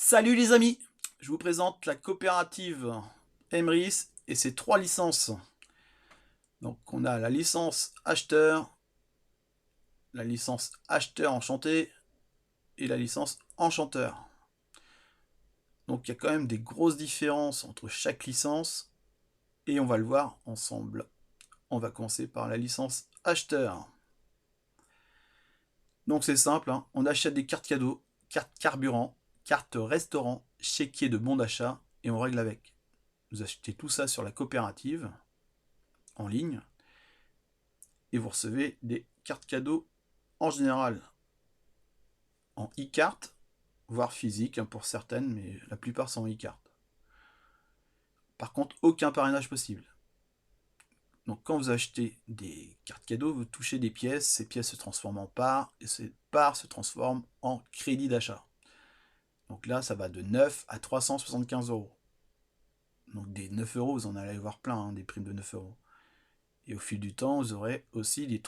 Salut les amis, je vous présente la coopérative Emrys et ses 3 licences. Donc on a la licence acheteur enchanté et la licence enchanteur. Donc il y a quand même des grosses différences entre chaque licence et on va le voir ensemble. On va commencer par la licence acheteur. Donc c'est simple, hein, on achète des cartes cadeaux, cartes carburant, cartes restaurant, chéquier de bons d'achat et on règle avec. Vous achetez tout ça sur la coopérative en ligne et vous recevez des cartes cadeaux en général en e-carte, voire physique pour certaines, mais la plupart sont en e-carte. Par contre, aucun parrainage possible. Donc quand vous achetez des cartes cadeaux, vous touchez des pièces, ces pièces se transforment en parts, et ces parts se transforment en crédit d'achat. Donc là, ça va de 9 à 375 euros. Donc des 9 euros, vous en allez voir plein, hein, des primes de 9 euros. Et au fil du temps, vous aurez aussi des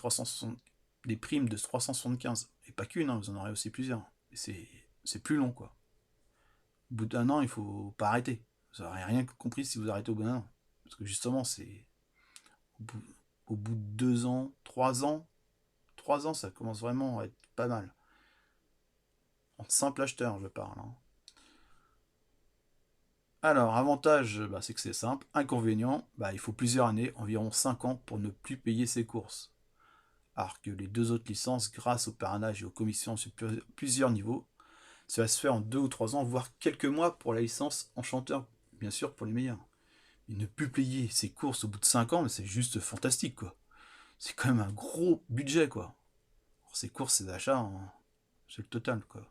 primes de 375. Et pas qu'une, hein, vous en aurez aussi plusieurs. Et c'est plus long, quoi. Au bout d'un an, il faut pas arrêter. Vous n'aurez rien compris si vous arrêtez au bout d'un an. Parce que justement, c'est au bout de 2 ans, 3 ans, ça commence vraiment à être pas mal. En simple acheteur, je parle, hein. Alors, avantage, c'est que c'est simple. Inconvénient, il faut plusieurs années, environ 5 ans, pour ne plus payer ses courses. Alors que les deux autres licences, grâce au parrainage et aux commissions sur plusieurs niveaux, ça va se faire en 2 ou 3 ans, voire quelques mois pour la licence enchanteur, bien sûr pour les meilleurs. Et ne plus payer ses courses au bout de 5 ans, c'est juste fantastique, quoi. C'est quand même un gros budget, quoi. Alors, ces courses, ces achats, hein, c'est le total, quoi.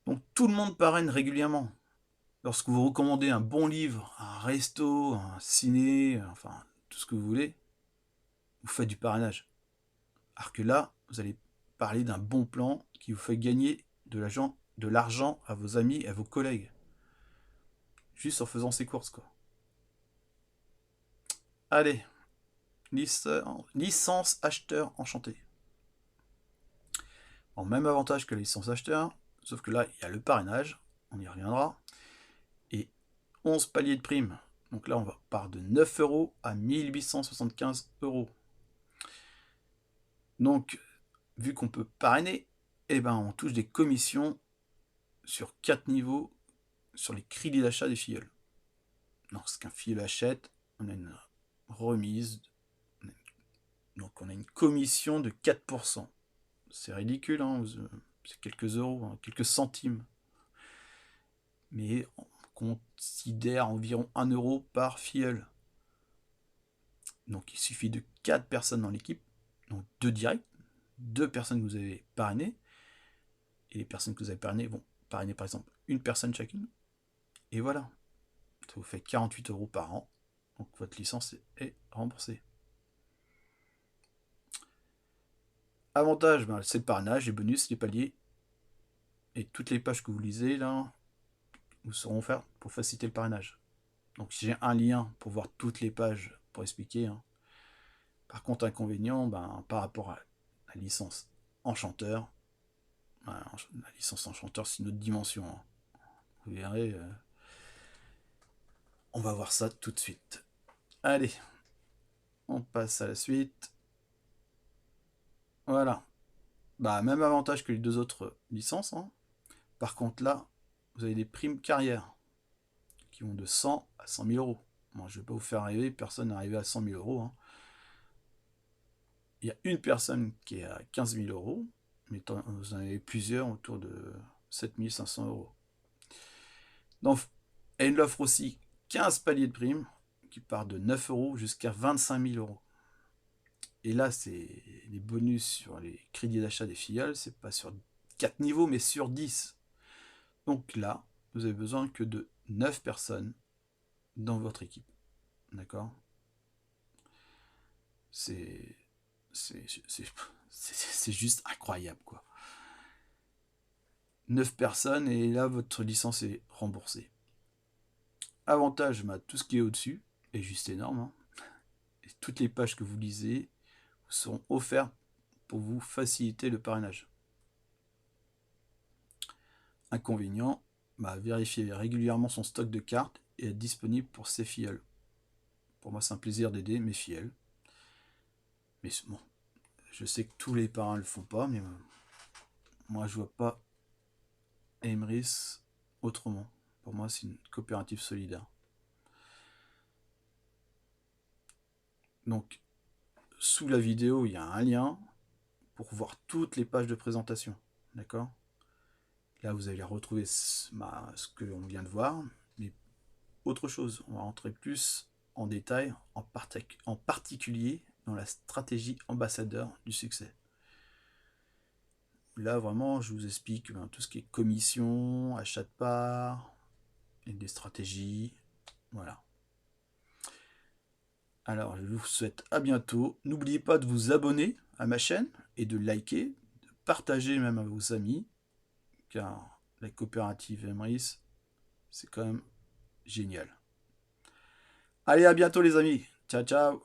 Donc tout le monde parraine régulièrement. Lorsque vous recommandez un bon livre, un resto, un ciné, enfin tout ce que vous voulez, vous faites du parrainage. Alors que là, vous allez parler d'un bon plan qui vous fait gagner de l'argent à vos amis et à vos collègues. Juste en faisant ses courses, quoi. Allez, licence acheteur enchanté. Bon, même avantage que la licence acheteur, sauf que là, il y a le parrainage, on y reviendra, et 11 paliers de primes. Donc là, on part de 9 euros à 1875 euros. Donc, vu qu'on peut parrainer, on touche des commissions sur 4 niveaux sur les crédits d'achat des filleuls. Lorsqu'un filleul achète, on a une remise, donc on a une commission de 4%. C'est ridicule, hein, c'est quelques euros, hein, quelques centimes. Mais on considère environ 1 euro par filleul. Donc il suffit de 4 personnes dans l'équipe, donc 2 directs, 2 personnes que vous avez parrainées, et les personnes que vous avez parrainées vont parrainer par exemple une personne chacune, et voilà. Ça vous fait 48 euros par an, donc votre licence est remboursée. Avantage, c'est le parrainage, les bonus, les paliers, et toutes les pages que vous lisez là, vous seront offertes pour faciliter le parrainage. Donc j'ai un lien pour voir toutes les pages pour expliquer, hein. Par contre, inconvénient, par rapport à la licence enchanteur, la licence enchanteur c'est une autre dimension, hein. Vous verrez, on va voir ça tout de suite. Allez, on passe à la suite. Voilà. Même avantage que les deux autres licences, hein. Par contre là, vous avez des primes carrière qui vont de 100 à 100 000 euros. Moi, je ne vais pas vous faire rêver, personne n'est arrivé à 100 000 euros, hein. Il y a une personne qui est à 15 000 euros, mais vous en avez plusieurs autour de 7 500 euros. Donc, elle offre aussi 15 paliers de primes qui partent de 9 euros jusqu'à 25 000 euros. Et là, c'est les bonus sur les crédits d'achat des filleuls, c'est pas sur 4 niveaux, mais sur 10. Donc là, vous avez besoin que de 9 personnes dans votre équipe. D'accord? C'est juste incroyable, quoi. 9 personnes et là, votre licence est remboursée. Avantage, tout ce qui est au-dessus est juste énorme, hein. Et toutes les pages que vous lisez vous seront offertes pour vous faciliter le parrainage. Inconvénient, bah, vérifier régulièrement son stock de cartes et être disponible pour ses filleuls. Pour moi, c'est un plaisir d'aider mes filleuls. Mais bon, je sais que tous les parents ne le font pas, mais moi, je vois pas Emrys autrement. Pour moi, c'est une coopérative solidaire. Donc, sous la vidéo, il y a un lien pour voir toutes les pages de présentation. D'accord? Là, vous allez retrouver ce que l'on vient de voir. Mais autre chose, on va rentrer plus en détail, en particulier dans la stratégie ambassadeur du succès. Là, vraiment, je vous explique tout ce qui est commission, achat de parts, et des stratégies. Voilà. Alors, je vous souhaite à bientôt. N'oubliez pas de vous abonner à ma chaîne et de liker, de partager même à vos amis, car la coopérative Emrys, c'est quand même génial. Allez, à bientôt les amis. Ciao, ciao.